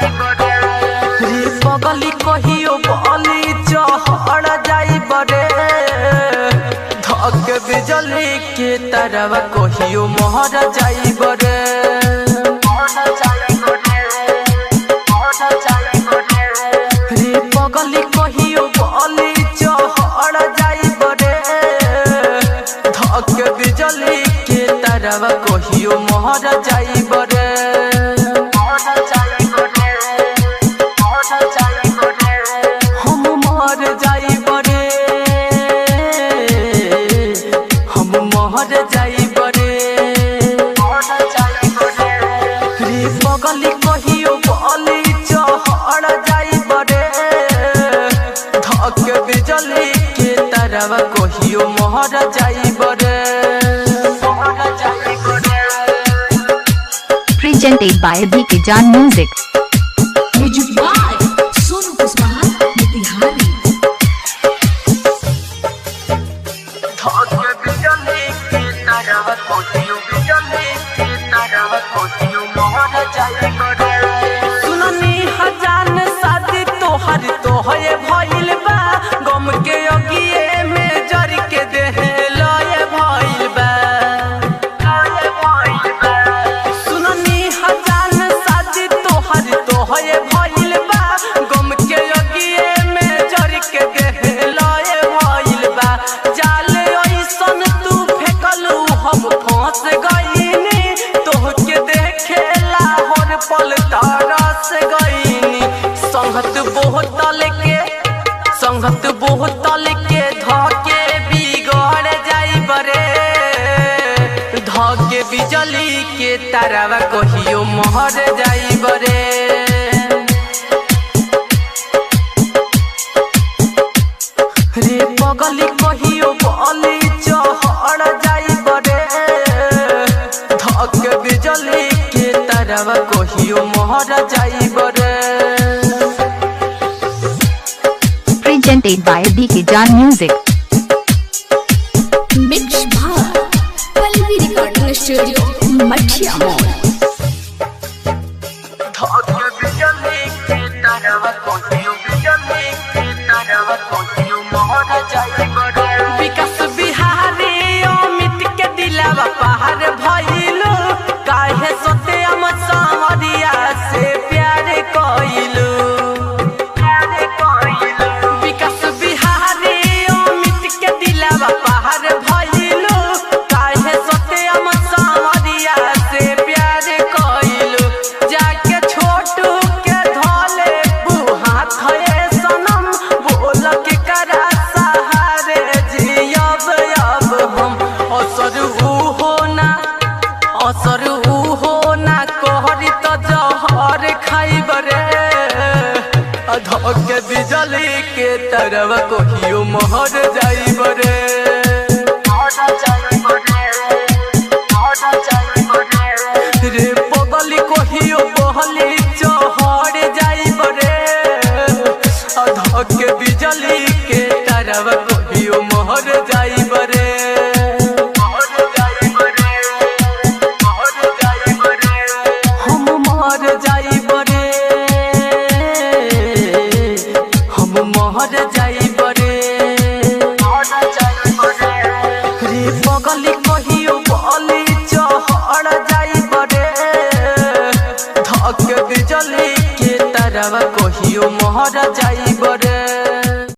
रे पगली कहियो बली चढ़ जाई बरे धक बिजली के तरवा कहियो मोहर जाई बरे रे पगली कहियो बली चढ़ जाई बरे धक बिजली के तरवा कहियो मोहर जाई बरे पगली कहियो बली चढ़ जाई बरे धक बिजली के तरवा कहियो मोहर जाई बरे। Presented by BK Jan Music. Music by Sonu Kuswaha Motihari. धक बिजली के तरवा कहियो मोहर जाई बरे। सुननी हजान शादी तोहर तोहये भइल बा गम के अगिए में जर के देह लय भइल बा। सुननी हजान शादी तोहर तोहये भइल बा गम के अगिए में जर के देह लय भइल बा। जाले ऐसन तू फेकलू हम फंस गइनी तोहके देखेला हर पल तरस गइनी। संगत बोतल के धके बिगड़ जाई बरे धके बिजली के तरवा कहियो मोहर जाई बरे। रे पगली कहियो बली चढ़ जाई बरे धक बिजली के तरवा कहियो मोहर जाई बरे। Presented by BK Jan Music. Mix by Pallavi Recording Studio, Mathia Mall. धक बिजली के तरवा कहियो मोहर जाई बरे। विकास बिहारी अमित के दिलवा पहाड़ भइलू काहे सोते हम सावरिया से प्यार कइलू। विकास बिहारी अमित के दिलवा पहाड़ भइलू काहे सोते हम सावरिया से प्यार कइलू। जाके छोटू के धोले हाथ है सनम बोल के करा सहारे जियब अब हम असर ऊ होना कहरी तो जहर खाइब रे धक बिजली के तरवा कहियो मोहर जाई बरे। रे पगली कहियो बहली चढ़ जाई बरे धक बिजली के तरवा कहियो मोहर जाई बरे। हम मोहर जाई बरे रे पगली कहियो बली चढ़ जाई बरे धक बिजली के तरवा कहियो मोहर जाई बरे।